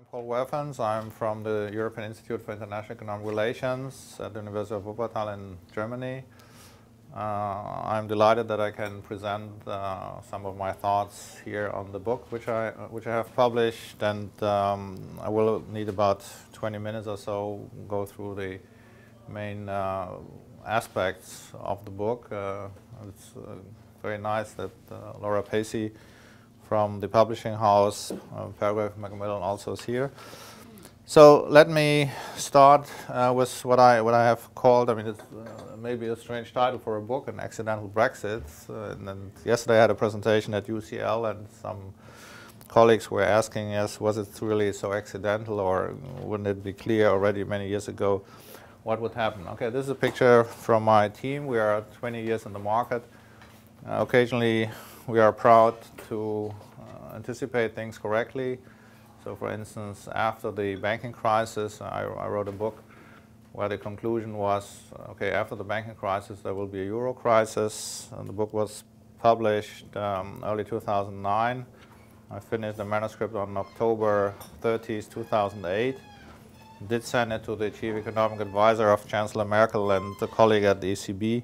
Paul Welfens. I'm from the European Institute for International Economic Relations at the University of Wuppertal in Germany. I'm delighted that I can present some of my thoughts here on the book which I have published, and I will need about 20 minutes or so go through the main aspects of the book. It's very nice that Laura Pacey from the publishing house, Paragraph Macmillan, also is here. So let me start with what I have called, I mean, it's maybe a strange title for a book, An Accidental Brexit. And then yesterday I had a presentation at UCL, and some colleagues were asking us, was it really so accidental, or wouldn't it be clear already many years ago what would happen? Okay, this is a picture from my team. We are 20 years in the market. Occasionally we are proud to anticipate things correctly. So for instance, after the banking crisis, I wrote a book where the conclusion was, okay, after the banking crisis there will be a euro crisis, and the book was published early 2009. I finished the manuscript on October 30th, 2008. Did send it to the chief economic advisor of Chancellor Merkel and a colleague at the ECB.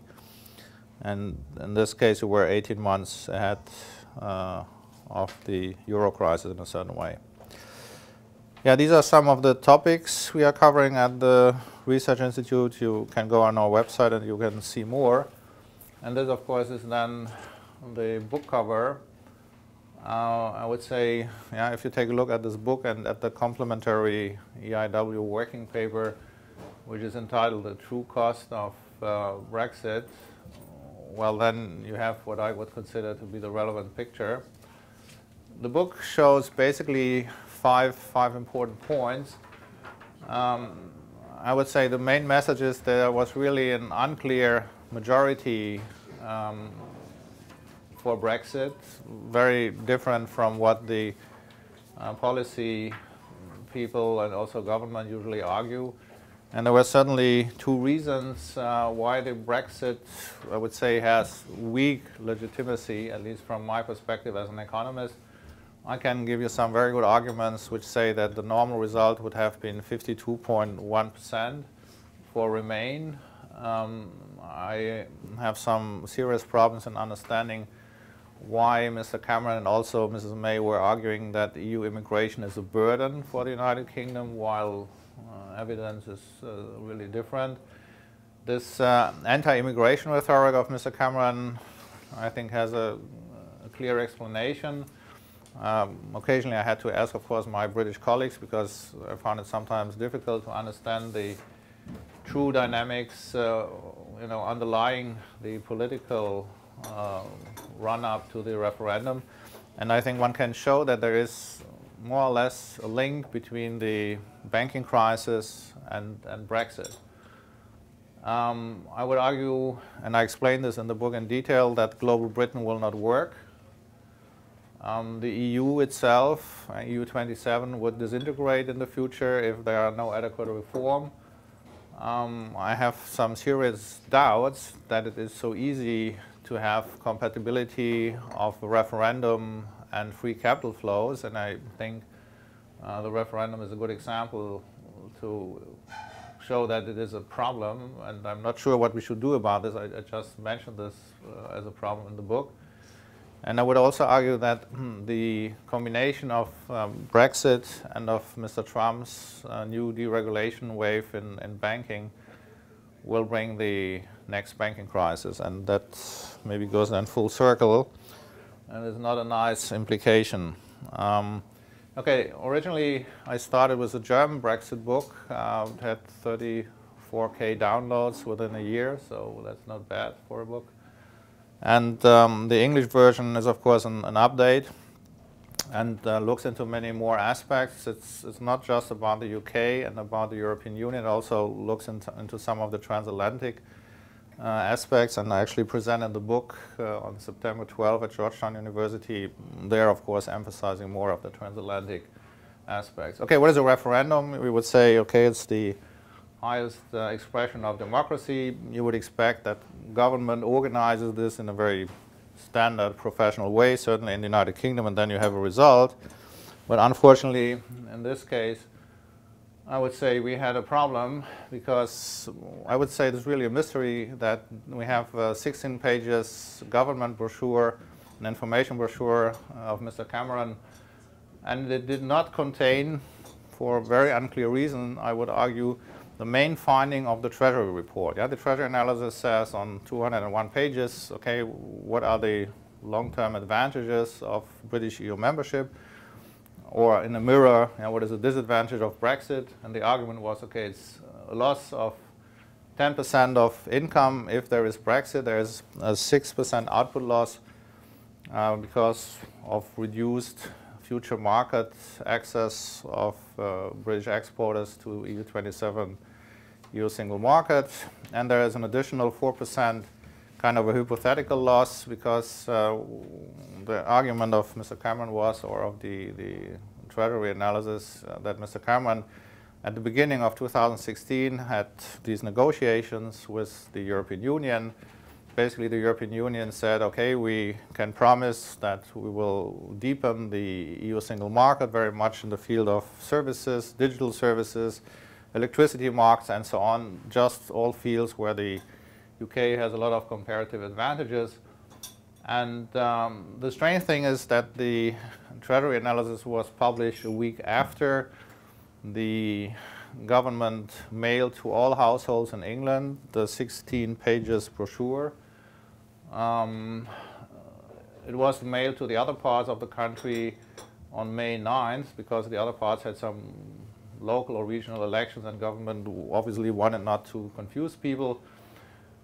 And in this case, we were 18 months ahead of the euro crisis in a certain way. Yeah, these are some of the topics we are covering at the Research Institute. You can go on our website and you can see more. And this, of course, is then the book cover. I would say, yeah, if you take a look at this book and at the complementary EIIW working paper, which is entitled The True Cost of Brexit, well, then you have what I would consider to be the relevant picture. The book shows basically five important points. I would say the main message is there was really an unclear majority for Brexit, very different from what the policy people and also government usually argue. And there were certainly two reasons why the Brexit, I would say, has weak legitimacy, at least from my perspective as an economist. I can give you some very good arguments which say that the normal result would have been 52.1% for Remain. I have some serious problems in understanding why Mr. Cameron and also Mrs. May were arguing that EU immigration is a burden for the United Kingdom, while evidence is really different. This anti-immigration rhetoric of Mr. Cameron, I think, has a clear explanation. Occasionally I had to ask, of course, my British colleagues, because I found it sometimes difficult to understand the true dynamics underlying the political run-up to the referendum. And I think one can show that there is more or less a link between the banking crisis and Brexit. I would argue, and I explain this in the book in detail, that global Britain will not work. The EU itself, EU 27, would disintegrate in the future if there are no adequate reform. I have some serious doubts that it is so easy to have compatibility of a referendum and free capital flows, and I think the referendum is a good example to show that it is a problem, and I'm not sure what we should do about this. I just mentioned this as a problem in the book. And I would also argue that the combination of Brexit and of Mr. Trump's new deregulation wave in banking will bring the next banking crisis, and that maybe goes then full circle, and is not a nice implication. Okay, originally I started with a German Brexit book. It had 34K downloads within a year, so that's not bad for a book. And the English version is, of course, an update, and looks into many more aspects. It's not just about the UK and about the European Union. It also looks into some of the transatlantic aspects, and I actually presented the book on September 12 at Georgetown University. There, of course, emphasizing more of the transatlantic aspects. Okay, what is a referendum? We would say, okay, it's the highest expression of democracy. You would expect that government organizes this in a very standard professional way, certainly in the United Kingdom, and then you have a result. But unfortunately, in this case, I would say we had a problem, because I would say it's really a mystery that we have 16 pages government brochure, an information brochure of Mr. Cameron, and it did not contain, for a very unclear reason, I would argue, the main finding of the Treasury report. Yeah, the Treasury analysis says on 201 pages, okay, what are the long-term advantages of British EU membership? Or in a mirror, you know, what is the disadvantage of Brexit? And the argument was, okay, it's a loss of 10% of income. If there is Brexit, there is a 6% output loss because of reduced future market access of British exporters to EU27 EU single market. And there is an additional 4% kind of a hypothetical loss, because the argument of Mr. Cameron was, or of the Treasury analysis, that Mr. Cameron at the beginning of 2016 had these negotiations with the European Union. Basically, the European Union said, okay, we can promise that we will deepen the EU single market very much in the field of services, digital services, electricity markets, and so on, just all fields where the UK has a lot of comparative advantages. And the strange thing is that the Treasury analysis was published a week after the government mailed to all households in England the 16 pages brochure. It was mailed to the other parts of the country on May 9th, because the other parts had some local or regional elections, and government obviously wanted not to confuse people.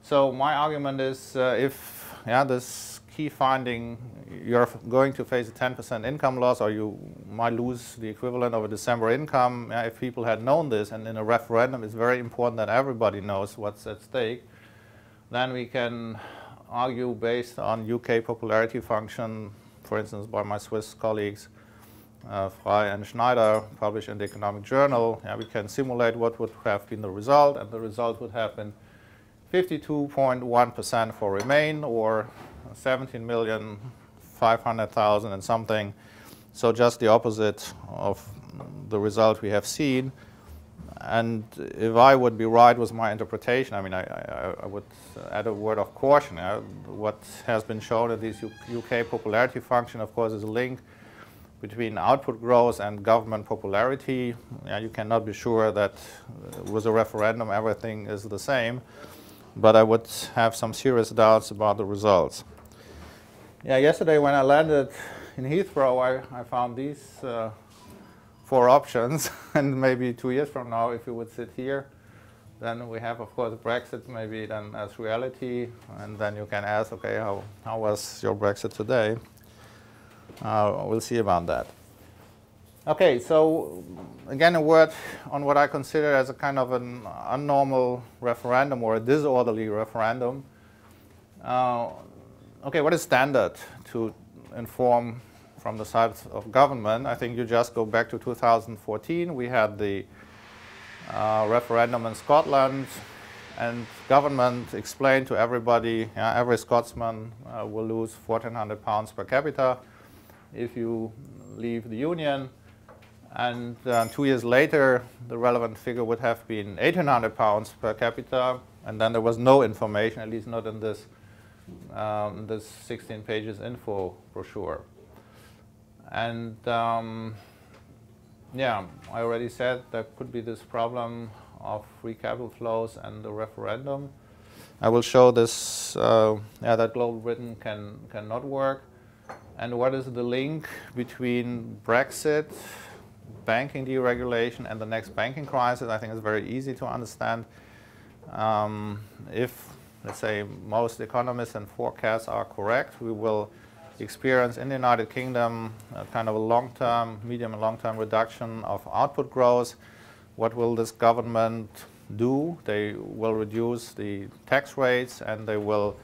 So my argument is, if this key finding, you're going to face a 10% income loss, or you might lose the equivalent of a December income. If people had known this, and in a referendum it's very important that everybody knows what's at stake, then we can argue based on UK popularity function, for instance by my Swiss colleagues, Frey and Schneider, published in the Economic Journal. We can simulate what would have been the result, and the result would have been 52.1% for Remain, or 17,500,000 and something. So just the opposite of the result we have seen. And if I would be right with my interpretation, I mean, I would add a word of caution. What has been shown in this UK popularity function, of course, is a link between output growth and government popularity. You cannot be sure that with a referendum everything is the same, but I would have some serious doubts about the results. Yesterday when I landed in Heathrow, I found these 4 options, and maybe 2 years from now, if you would sit here, then we have, of course, Brexit maybe then as reality, and then you can ask, okay, how was your Brexit today? We'll see about that. Okay, so again, a word on what I consider as a kind of an unnormal referendum, or a disorderly referendum. Okay, what is standard to inform from the side of government? I think you just go back to 2014. We had the referendum in Scotland, and government explained to everybody, every Scotsman will lose £1,400 per capita if you leave the Union. And 2 years later, the relevant figure would have been £1,800 per capita, and then there was no information, at least not in this 16 pages info brochure. And I already said there could be this problem of free capital flows and the referendum. I will show this, that Global Britain cannot work. And what is the link between Brexit, banking deregulation, and the next banking crisis? I think it's very easy to understand. If, let's say, most economists and forecasts are correct, we will experience in the United Kingdom a kind of a long-term, medium and long-term reduction of output growth. What will this government do? They will reduce the tax rates, and they will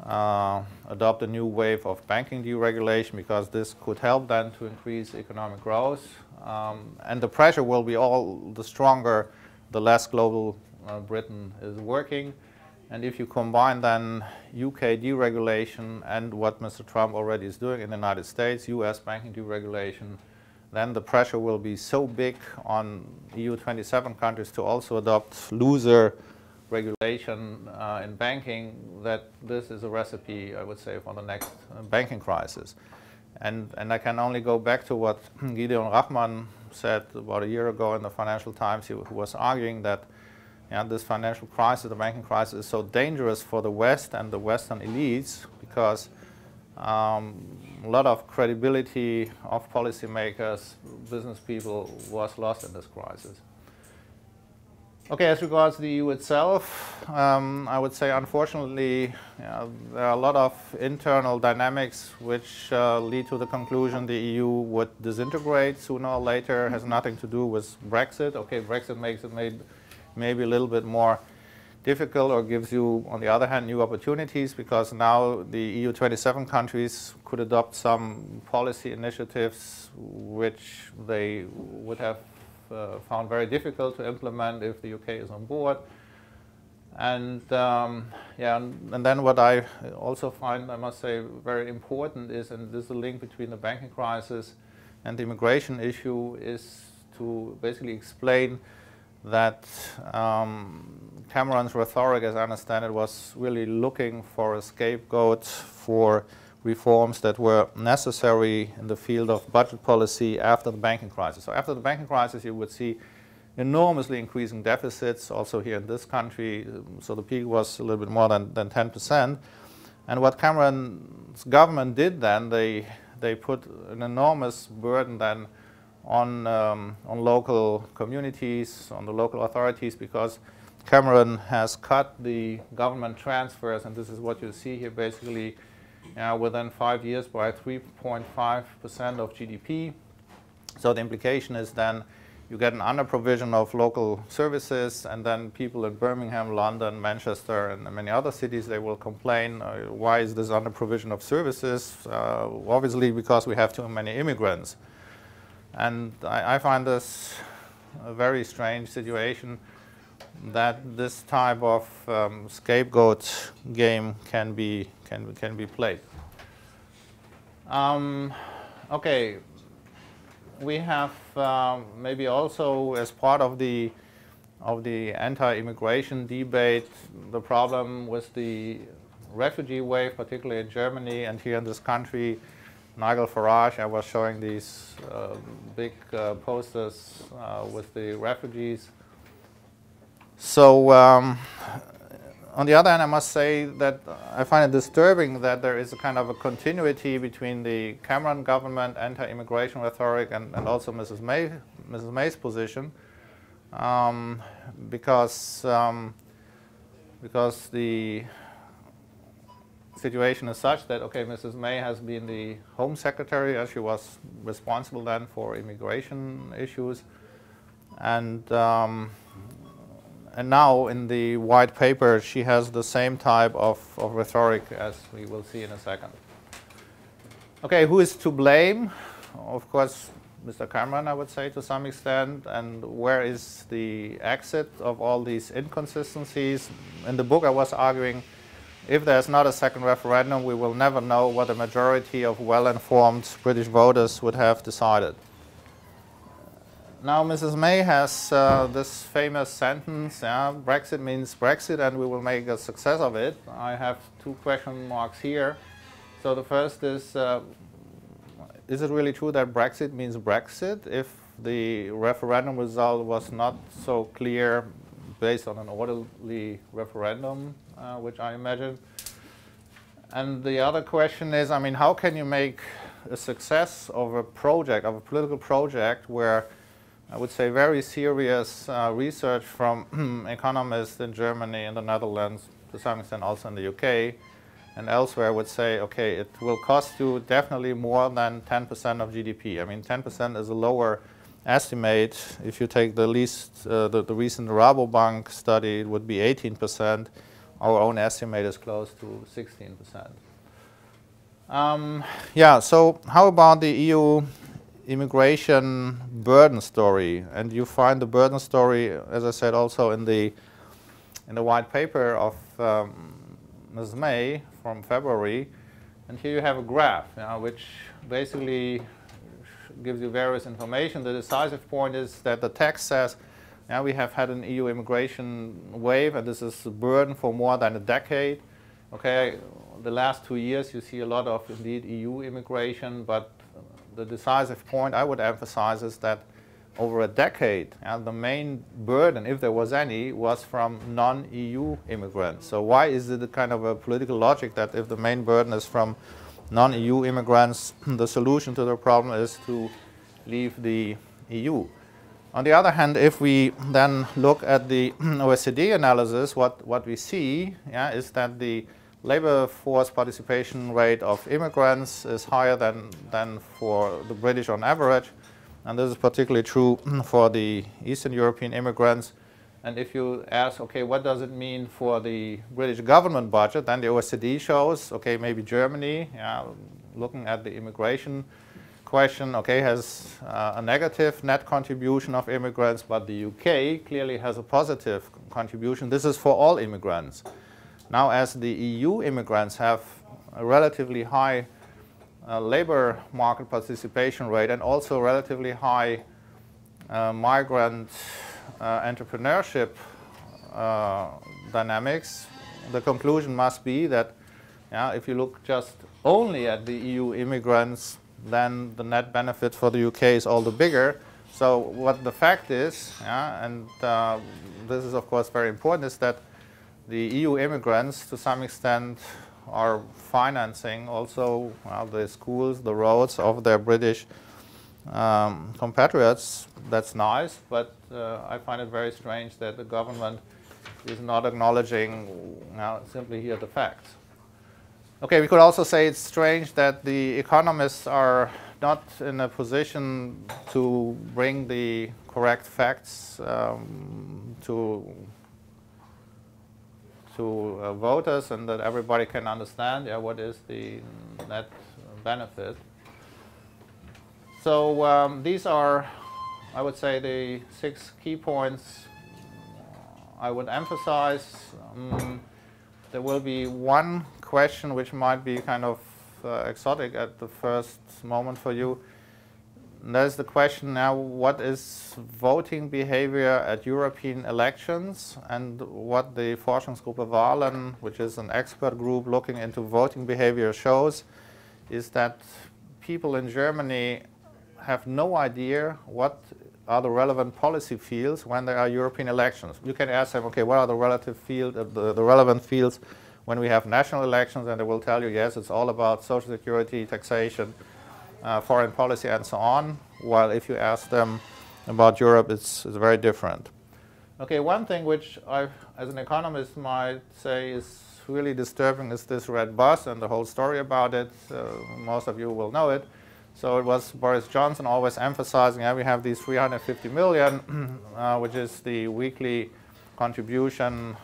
adopt a new wave of banking deregulation, because this could help then to increase economic growth. And the pressure will be all the stronger the less global Britain is working. And if you combine then UK deregulation and what Mr. Trump already is doing in the United States, US banking deregulation, then the pressure will be so big on EU 27 countries to also adopt looser regulation in banking that this is a recipe, I would say, for the next banking crisis. And I can only go back to what Gideon Rachman said about a year ago in the Financial Times. He was arguing that this financial crisis, the banking crisis, is so dangerous for the West and the Western elites because a lot of credibility of policymakers, business people, was lost in this crisis. Okay, as regards the EU itself, I would say unfortunately there are a lot of internal dynamics which lead to the conclusion the EU would disintegrate sooner or later. It has nothing to do with Brexit. Okay, Brexit makes it maybe a little bit more difficult or gives you, on the other hand, new opportunities because now the EU 27 countries could adopt some policy initiatives which they would have found very difficult to implement if the UK is on board. And and then what I also find, I must say, very important is, and this is the link between the banking crisis and the immigration issue, is to basically explain that Cameron's rhetoric, as I understand it, was really looking for a scapegoat for reforms that were necessary in the field of budget policy after the banking crisis. So after the banking crisis, you would see enormously increasing deficits, also here in this country. So the peak was a little bit more than 10%. And what Cameron's government did then, they put an enormous burden then on local communities, on the local authorities, because Cameron has cut the government transfers, and this is what you see here basically, within 5 years by 3.5% of GDP. So the implication is then you get an under-provision of local services, and then people in Birmingham, London, Manchester, and many other cities, they will complain, why is this under-provision of services? Obviously because we have too many immigrants. And I find this a very strange situation that this type of scapegoat game can be played. Okay, we have maybe also as part of the anti-immigration debate the problem with the refugee wave, particularly in Germany and here in this country. Nigel Farage, I was showing these big posters with the refugees. So on the other hand, I must say that I find it disturbing that there is a kind of a continuity between the Cameron government anti-immigration rhetoric and also Mrs. May's position, because the situation is such that, okay, Mrs. May has been the Home Secretary, as she was responsible then for immigration issues, and now in the white paper she has the same type of rhetoric as we will see in a second. Okay, who is to blame? Of course, Mr. Cameron, I would say, to some extent. And where is the exit of all these inconsistencies? In the book I was arguing, if there's not a second referendum, we will never know what a majority of well-informed British voters would have decided. Now Mrs. May has this famous sentence, Brexit means Brexit and we will make a success of it. I have two question marks here. So the first is it really true that Brexit means Brexit if the referendum result was not so clear based on an orderly referendum, which I imagine? And the other question is, I mean, how can you make a success of a project, of a political project where I would say very serious research from economists in Germany, in the Netherlands, to some extent also in the UK, and elsewhere would say, okay, it will cost you definitely more than 10% of GDP. I mean, 10% is a lower estimate. If you take the the recent Rabobank study, it would be 18%. Our own estimate is close to 16%. Yeah, so how about the EU immigration burden story? And you find the burden story, as I said, also in the white paper of Ms. May from February. And here you have a graph, which basically gives you various information. The decisive point is that the text says, yeah, we have had an EU immigration wave, and this is a burden for more than a decade. Okay, the last 2 years you see a lot of, indeed, EU immigration, but the decisive point I would emphasize is that over a decade, the main burden, if there was any, was from non-EU immigrants. So why is it a kind of a political logic that if the main burden is from non-EU immigrants, the solution to the problem is to leave the EU? On the other hand, if we then look at the OECD analysis, what we see, is that the labor force participation rate of immigrants is higher than for the British on average. And this is particularly true for the Eastern European immigrants. And if you ask, okay, what does it mean for the British government budget, then the OECD shows, okay, maybe Germany, looking at the immigration question, okay, has a negative net contribution of immigrants, but the UK clearly has a positive contribution. This is for all immigrants. Now, as the EU immigrants have a relatively high labor market participation rate and also relatively high migrant entrepreneurship dynamics, the conclusion must be that if you look just only at the EU immigrants, then the net benefit for the UK is all the bigger. So what the fact is, and this is of course very important, is that the EU immigrants to some extent are financing also the schools, the roads of their British compatriots. That's nice, but I find it very strange that the government is not acknowledging simply here the facts. Okay, we could also say it's strange that the economists are not in a position to bring the correct facts to voters, and that everybody can understand what is the net benefit. So these are, I would say, the 6 key points I would emphasize. There will be one question which might be kind of exotic at the first moment for you. And there's the question now, what is voting behavior at European elections? And what the Forschungsgruppe Wahlen, which is an expert group looking into voting behavior, shows is that people in Germany have no idea what are the relevant policy fields when there are European elections. You can ask them, okay, what are the relevant fields when we have national elections, and they will tell you, yes, it's all about social security, taxation, foreign policy, and so on, while if you ask them about Europe, it's very different. Okay, one thing which I, as an economist, might say is really disturbing is this red bus and the whole story about it. Most of you will know it. So it was Boris Johnson always emphasizing, we have these 350 million, which is the weekly contribution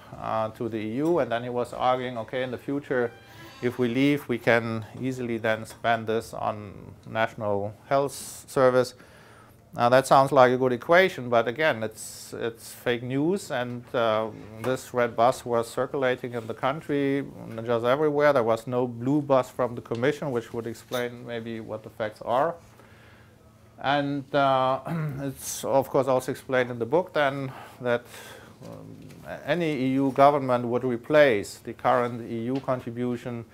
to the EU, and then he was arguing, okay, in the future, if we leave, we can easily then spend this on national health service. Now that sounds like a good equation, but again, it's fake news, and this red bus was circulating in the country, just everywhere. There was no blue bus from the Commission, which would explain maybe what the facts are. And it's of course also explained in the book then that any EU government would replace the current EU contribution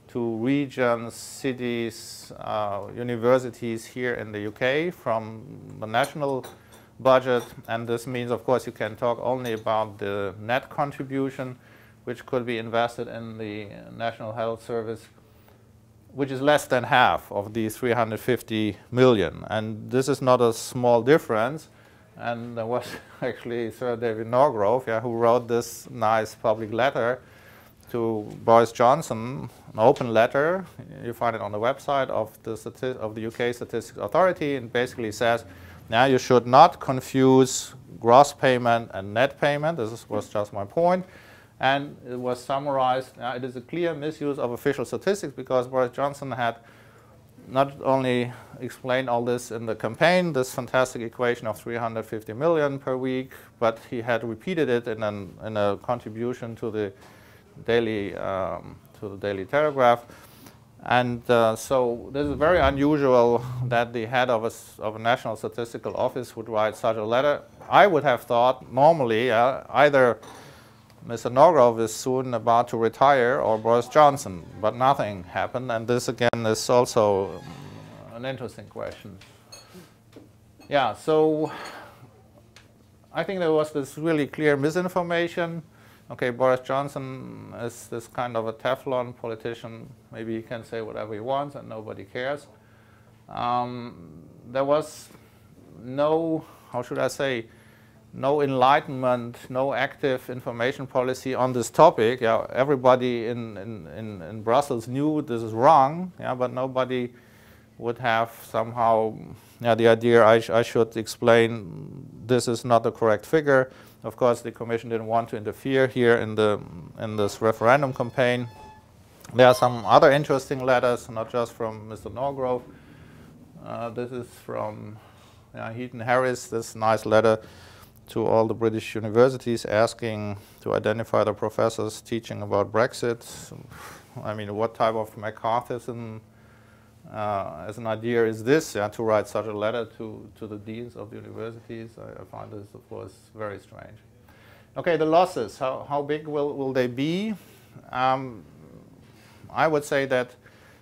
to regions, cities, universities here in the UK from the national budget. And this means, of course, you can talk only about the net contribution, which could be invested in the National Health Service, which is less than half of the 350 million. And this is not a small difference. And there was actually Sir David Norgrove, who wrote this nice public letter to Boris Johnson, an open letter. You find it on the website of the UK Statistics Authority, and basically says, now you should not confuse gross payment and net payment. This was just my point. And it was summarized, it is a clear misuse of official statistics, because Boris Johnson had not only explained all this in the campaign, this fantastic equation of 350 million per week, but he had repeated it in a contribution to the Daily Telegraph. And so this is very unusual that the head of a national statistical office would write such a letter. I would have thought normally either Mr. Norgrove is soon about to retire or Boris Johnson, but nothing happened. And this again is also an interesting question. Yeah, so I think there was this really clear misinformation. Okay, Boris Johnson is this kind of a Teflon politician. Maybe he can say whatever he wants and nobody cares. There was no, how should I say, no enlightenment, no active information policy on this topic. Yeah, everybody in Brussels knew this is wrong, yeah, but nobody would have somehow the idea I should explain this is not the correct figure. Of course, the Commission didn't want to interfere here in this referendum campaign. There are some other interesting letters, not just from Mr. Norgrove. This is from Heaton Harris, this nice letter to all the British universities asking to identify the professors teaching about Brexit. I mean, what type of McCarthyism as an idea is this, to write such a letter to the deans of the universities? I find this, of course, very strange. Okay, the losses, how big will they be? I would say that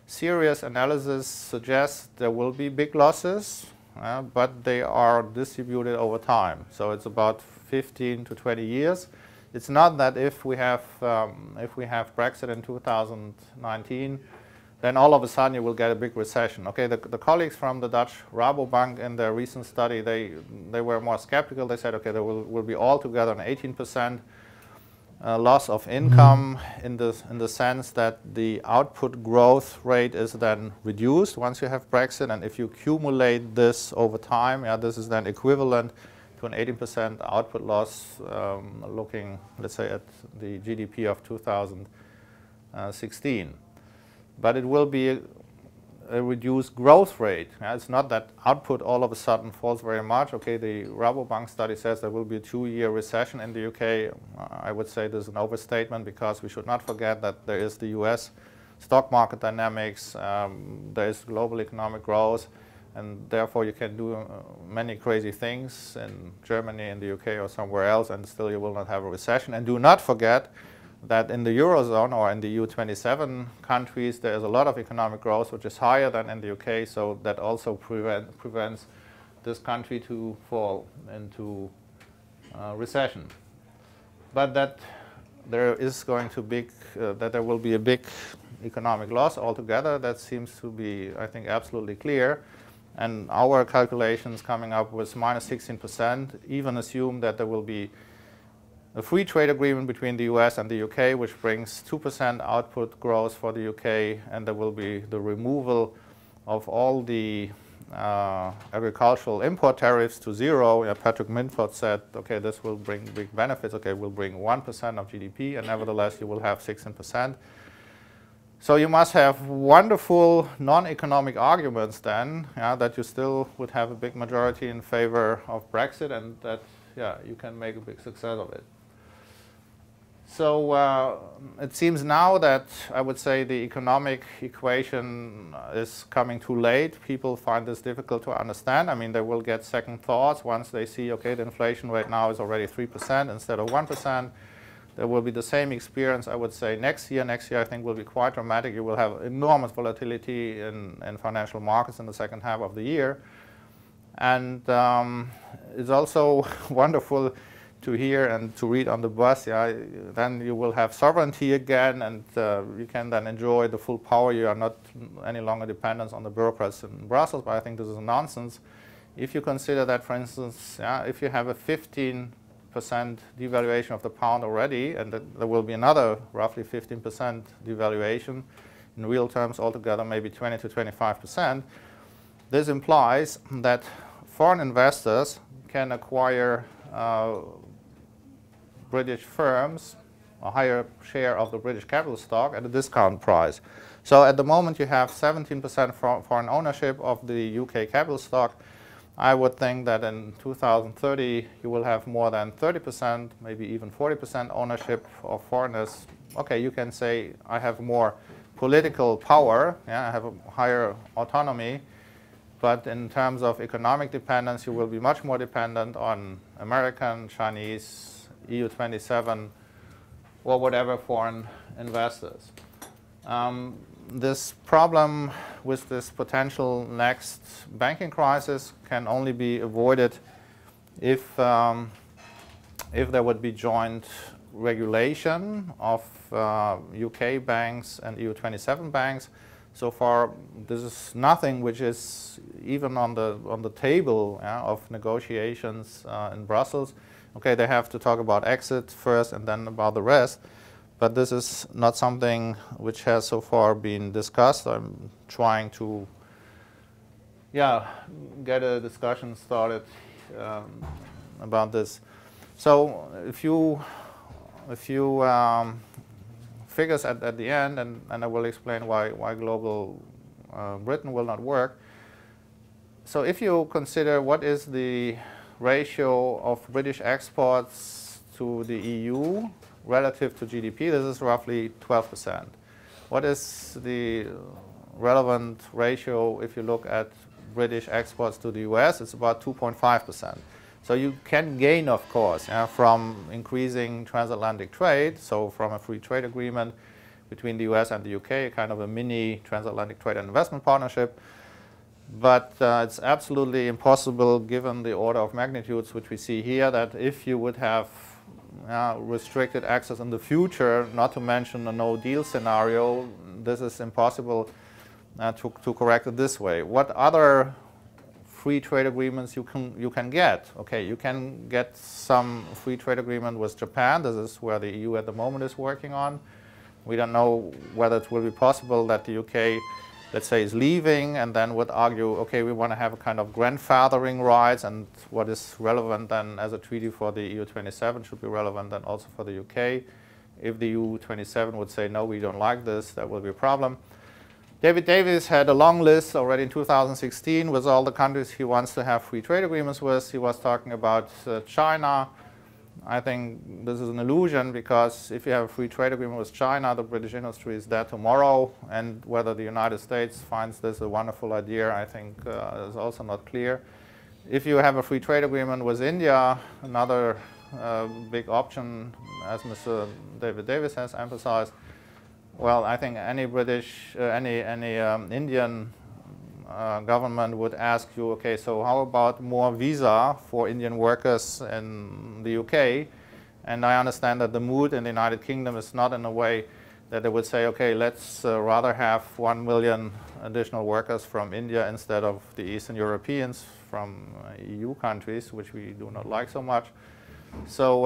serious analysis suggests there will be big losses, but they are distributed over time. So it's about 15 to 20 years. It's not that if we have Brexit in 2019, then all of a sudden you will get a big recession. Okay, the colleagues from the Dutch Rabobank in their recent study, they were more skeptical. They said, okay, there will be altogether an 18% loss of income in the sense that the output growth rate is then reduced once you have Brexit, and if you accumulate this over time, this is then equivalent to an 18% output loss, looking, let's say, at the GDP of 2016. But it will be a reduced growth rate. It's not that output all of a sudden falls very much. Okay, the Rabobank study says there will be a 2-year recession in the UK. I would say this is an overstatement because we should not forget that there is the US stock market dynamics, there is global economic growth, and therefore you can do many crazy things in Germany, in the UK or somewhere else, and still you will not have a recession. And do not forget that in the Eurozone or in the EU27 countries, there is a lot of economic growth which is higher than in the UK, so that also prevents this country to fall into recession. But that there is going to that there will be a big economic loss altogether, that seems to be, I think, absolutely clear. And our calculations coming up with minus 16% even assume that there will be a free trade agreement between the US and the UK, which brings 2% output growth for the UK, and there will be the removal of all the agricultural import tariffs to zero. Patrick Minford said, okay, this will bring big benefits. Okay, we'll bring 1% of GDP, and nevertheless you will have 16%. So you must have wonderful non-economic arguments then, that you still would have a big majority in favor of Brexit, and that you can make a big success of it. So it seems now that I would say the economic equation is coming too late. People find this difficult to understand. I mean, they will get second thoughts once they see, okay, the inflation rate now is already 3% instead of 1%. There will be the same experience, I would say, next year. Next year, I think, will be quite dramatic. You will have enormous volatility in financial markets in the second half of the year. And it's also wonderful to hear and to read on the bus. Then you will have sovereignty again, and you can then enjoy the full power. You are not any longer dependent on the bureaucrats in Brussels, but I think this is nonsense. If you consider that, for instance, if you have a 15% devaluation of the pound already, and there will be another roughly 15% devaluation, in real terms altogether maybe 20 to 25%, this implies that foreign investors can acquire British firms, a higher share of the British capital stock at a discount price. So at the moment you have 17% foreign ownership of the UK capital stock. I would think that in 2030 you will have more than 30%, maybe even 40% ownership of foreigners. Okay, you can say I have more political power, have a higher autonomy, but in terms of economic dependence, you will be much more dependent on American, Chinese, EU27, or whatever foreign investors. This problem with this potential next banking crisis can only be avoided if there would be joint regulation of UK banks and EU27 banks. So far, this is nothing which is even on the table of negotiations in Brussels. Okay, they have to talk about exit first and then about the rest. But this is not something which has so far been discussed. I'm trying to, get a discussion started about this. So a few figures at the end, and I will explain why global Britain will not work. So if you consider what is the ratio of British exports to the EU relative to GDP, this is roughly 12%. What is the relevant ratio if you look at British exports to the US? It's about 2.5%. So you can gain, of course, from increasing transatlantic trade, so from a free trade agreement between the US and the UK, kind of a mini transatlantic trade and investment partnership. But it's absolutely impossible, given the order of magnitudes which we see here, that if you would have restricted access in the future, not to mention a no-deal scenario, this is impossible to correct it this way. What other free trade agreements you can get? Okay, you can get some free trade agreement with Japan. This is where the EU at the moment is working on. We don't know whether it will be possible that the UK, let's say, is leaving and then would argue, okay, we want to have a kind of grandfathering rights, and what is relevant then as a treaty for the EU27 should be relevant then also for the UK. If the EU27 would say, no, we don't like this, that will be a problem. David Davis had a long list already in 2016 with all the countries he wants to have free trade agreements with. He was talking about China. I think this is an illusion, because if you have a free trade agreement with China, the British industry is there tomorrow, and whether the United States finds this a wonderful idea, I think is also not clear. If you have a free trade agreement with India, another big option, as Mr. David Davis has emphasized, well, I think any Indian government would ask you, okay, so how about more visa for Indian workers in the UK? And I understand that the mood in the United Kingdom is not in a way that they would say, okay, let's rather have 1 million additional workers from India instead of the Eastern Europeans from EU countries, which we do not like so much. So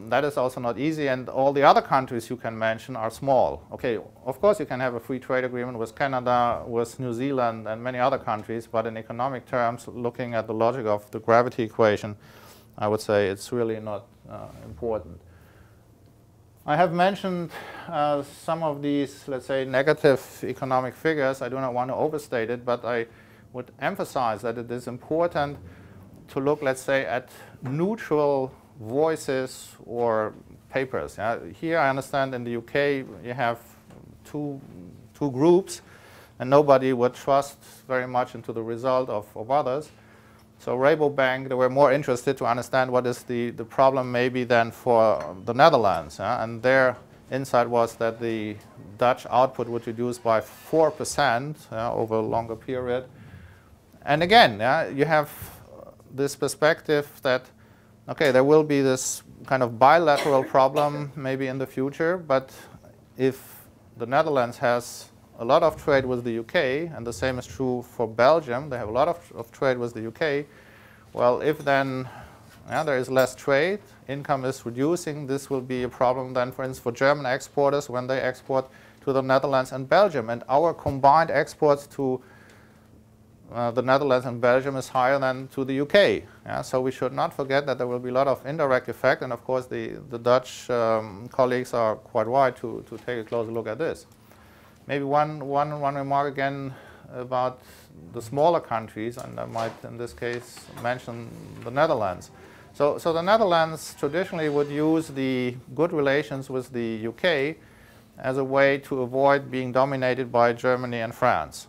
that is also not easy, and all the other countries you can mention are small. Okay, of course you can have a free trade agreement with Canada, with New Zealand and many other countries, but in economic terms, looking at the logic of the gravity equation, I would say it's really not important. I have mentioned some of these, let's say, negative economic figures. I do not want to overstate it, but I would emphasize that it is important to look, let's say, at neutral voices or papers. Here I understand in the UK you have two groups, and nobody would trust very much into the result of others. So Rabobank, they were more interested to understand what is the problem maybe than for the Netherlands. And their insight was that the Dutch output would reduce by 4% over a longer period. And again, you have this perspective that, okay, there will be this kind of bilateral problem maybe in the future, but if the Netherlands has a lot of trade with the UK, and the same is true for Belgium, they have a lot of trade with the UK, well, if then there is less trade, income is reducing, this will be a problem then, for instance, for German exporters when they export to the Netherlands and Belgium. And our combined exports to the Netherlands and Belgium is higher than to the UK. So we should not forget that there will be a lot of indirect effect, and of course the Dutch colleagues are quite right to take a closer look at this. Maybe one remark again about the smaller countries, and I might in this case mention the Netherlands. So the Netherlands traditionally would use the good relations with the UK as a way to avoid being dominated by Germany and France.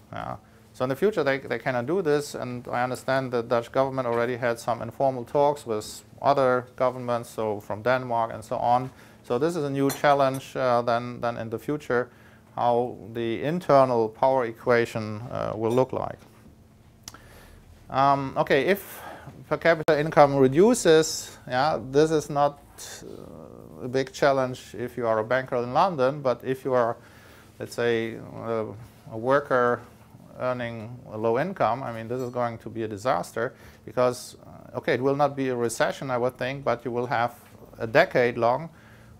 So in the future they cannot do this, and I understand the Dutch government already had some informal talks with other governments, so from Denmark and so on. So this is a new challenge then in the future, how the internal power equation will look like. Okay, if per capita income reduces, this is not a big challenge if you are a banker in London, but if you are, let's say, a worker earning a low income, I mean, this is going to be a disaster because, okay, it will not be a recession, I would think, but you will have a decade long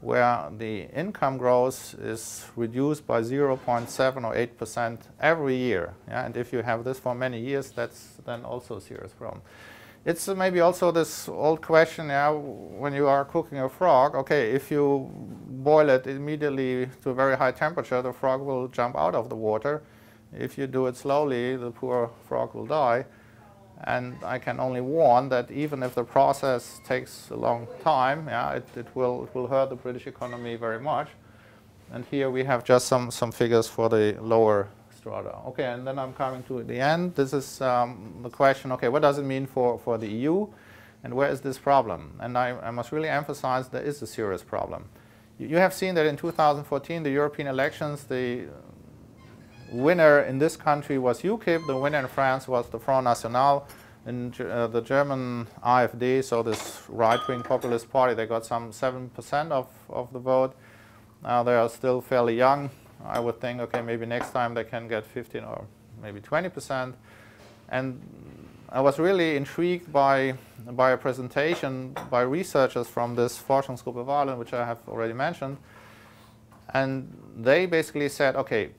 where the income growth is reduced by 0.7 or 8% every year. And if you have this for many years, that's then also a serious problem. It's maybe also this old question, when you are cooking a frog, okay, if you boil it immediately to a very high temperature, the frog will jump out of the water. If you do it slowly, the poor frog will die. And I can only warn that even if the process takes a long time, it will hurt the British economy very much. And here we have just some figures for the lower strata. Okay, and then I'm coming to the end. This is the question, okay, what does it mean for the EU? And where is this problem? And I must really emphasize there is a serious problem. You have seen that in 2014, the European elections, the winner in this country was UKIP, the winner in France was the Front National, in the German AfD, so this right-wing populist party, they got some 7% of the vote. They are still fairly young. I would think, okay, maybe next time they can get 15 or maybe 20%. And I was really intrigued by a presentation by researchers from this Forschungsgruppe Wahlen, which I have already mentioned. And they basically said, okay,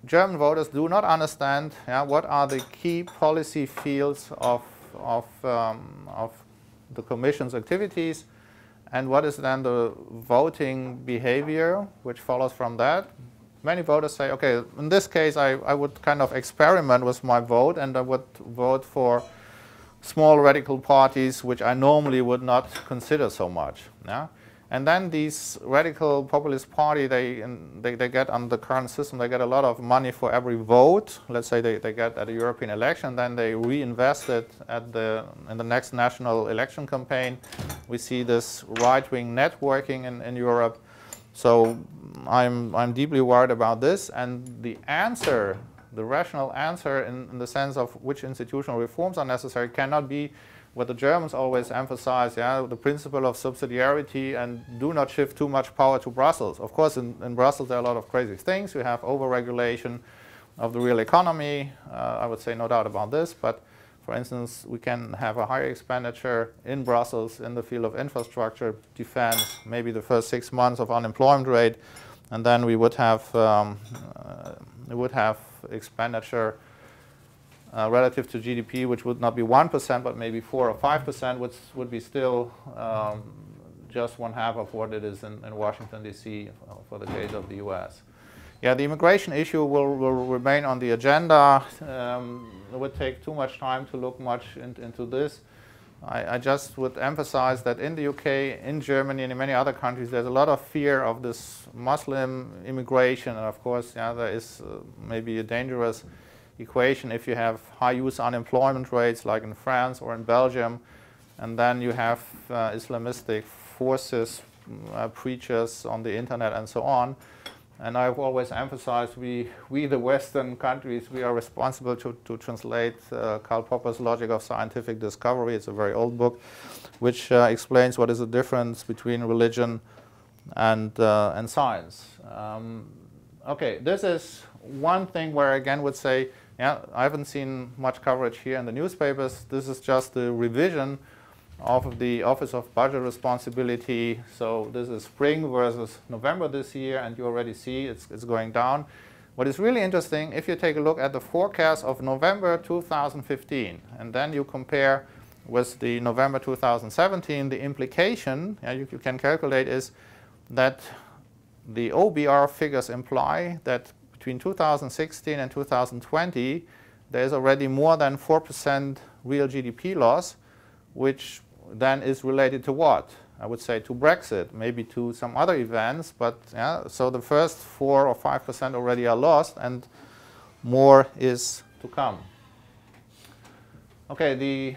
German voters do not understand what are the key policy fields of the Commission's activities, and what is then the voting behavior which follows from that. Many voters say, okay, in this case I would kind of experiment with my vote, and I would vote for small radical parties which I normally would not consider so much. And then these radical populist party, they get on the current system, they get a lot of money for every vote. Let's say they get at a European election, then they reinvest it in the next national election campaign. We see this right-wing networking in Europe. So I'm deeply worried about this. And the answer, the rational answer in the sense of which institutional reforms are necessary cannot be what the Germans always emphasize, the principle of subsidiarity and do not shift too much power to Brussels. Of course, in Brussels there are a lot of crazy things. We have over-regulation of the real economy. I would say no doubt about this. But for instance, we can have a higher expenditure in Brussels in the field of infrastructure, defense, maybe the first 6 months of unemployment rate, and then we would have expenditure relative to GDP, which would not be 1%, but maybe 4 or 5%, which would be still just 1/2 of what it is in Washington, D.C. for the case of the U.S. The immigration issue will remain on the agenda. It would take too much time to look much into this. I just would emphasize that in the UK, in Germany, and in many other countries, there's a lot of fear of this Muslim immigration. And of course, there is maybe a dangerous equation if you have high youth unemployment rates like in France or in Belgium, and then you have Islamistic forces, preachers on the internet and so on. And I've always emphasized we the Western countries, we are responsible to translate Karl Popper's Logic of Scientific Discovery. It's a very old book which explains what is the difference between religion and science. Okay, this is one thing where I again would say, I haven't seen much coverage here in the newspapers. This is just the revision of the Office of Budget Responsibility. So this is spring versus November this year, and you already see it's going down. What is really interesting, if you take a look at the forecast of November 2015, and then you compare with the November 2017, the implication you can calculate is that the OBR figures imply that between 2016 and 2020, there is already more than 4% real GDP loss, which then is related to what? I would say, to Brexit, maybe to some other events, but yeah, so the first 4 or 5% already are lost, and more is to come. Okay, the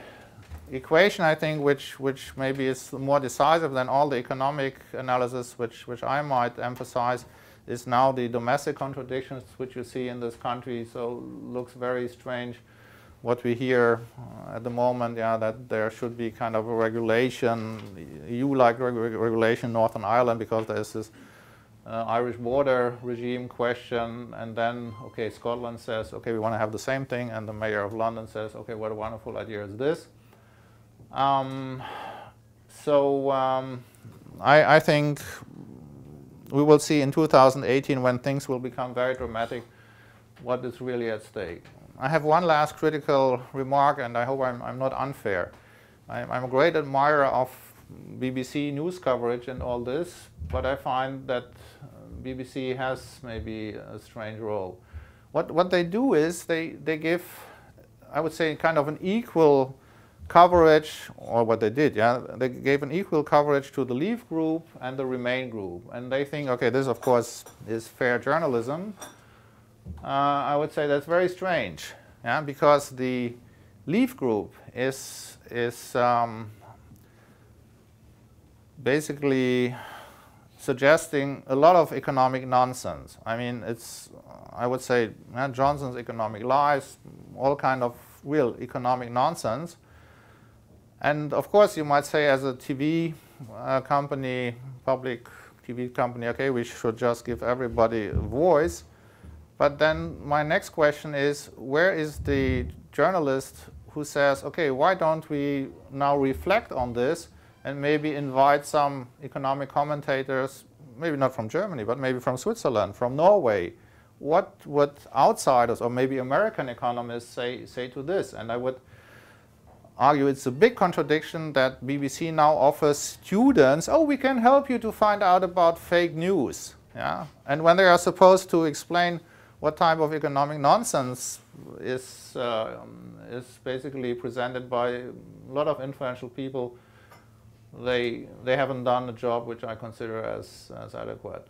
equation, I think, which maybe is more decisive than all the economic analysis, which I might emphasize, is now the domestic contradictions which you see in this country. So looks very strange what we hear at the moment, yeah, that there should be kind of a regulation, EU-like regulation in Northern Ireland, because there's this Irish border regime question, and then, okay, Scotland says, okay, we want to have the same thing, and the mayor of London says, okay, what a wonderful idea is this. I think we will see in 2018, when things will become very dramatic, what is really at stake. I have one last critical remark, and I hope I'm not unfair. I'm a great admirer of BBC news coverage and all this, but I find that BBC has maybe a strange role. What they do is they give, I would say, kind of an equal coverage, or what they did, yeah, they gave an equal coverage to the Leave group and the Remain group, and they think, okay, this of course is fair journalism. I would say that's very strange, yeah, because the Leave group is basically suggesting a lot of economic nonsense. I mean, it's, I would say, Johnson's economic lies, all kind of real economic nonsense. And of course, you might say, as a TV company, public TV company, okay, we should just give everybody a voice. But then my next question is, where is the journalist who says, okay, why don't we now reflect on this and maybe invite some economic commentators, maybe not from Germany, but maybe from Switzerland, from Norway? What would outsiders or maybe American economists say to this? And I would argue it's a big contradiction that BBC now offers students, oh, we can help you to find out about fake news. Yeah? And when they are supposed to explain what type of economic nonsense is basically presented by a lot of influential people, they haven't done a job which I consider as adequate.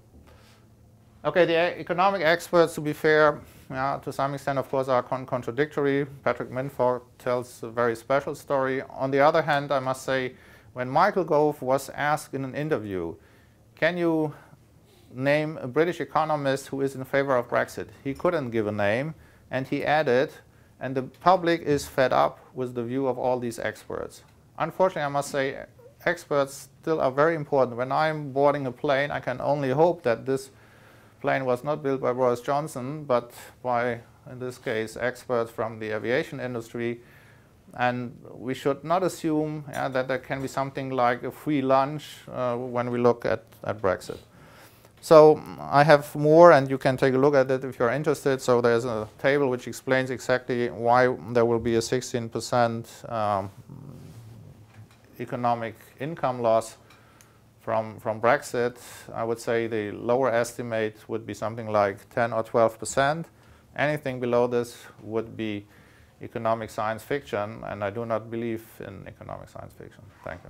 Okay, the economic experts, to be fair, yeah, to some extent, of course, are contradictory. Patrick Minford tells a very special story. On the other hand, I must say, when Michael Gove was asked in an interview, can you name a British economist who is in favor of Brexit? He couldn't give a name, and he added, and the public is fed up with the view of all these experts. Unfortunately, I must say, experts still are very important. When I'm boarding a plane, I can only hope that this plane was not built by Boris Johnson, but by, in this case, experts from the aviation industry. And we should not assume that there can be something like a free lunch when we look at Brexit. So I have more, and you can take a look at it if you're interested. So there's a table which explains exactly why there will be a 16% economic income loss from Brexit. I would say the lower estimate would be something like 10 or 12%. Anything below this would be economic science fiction, and I do not believe in economic science fiction. Thank you.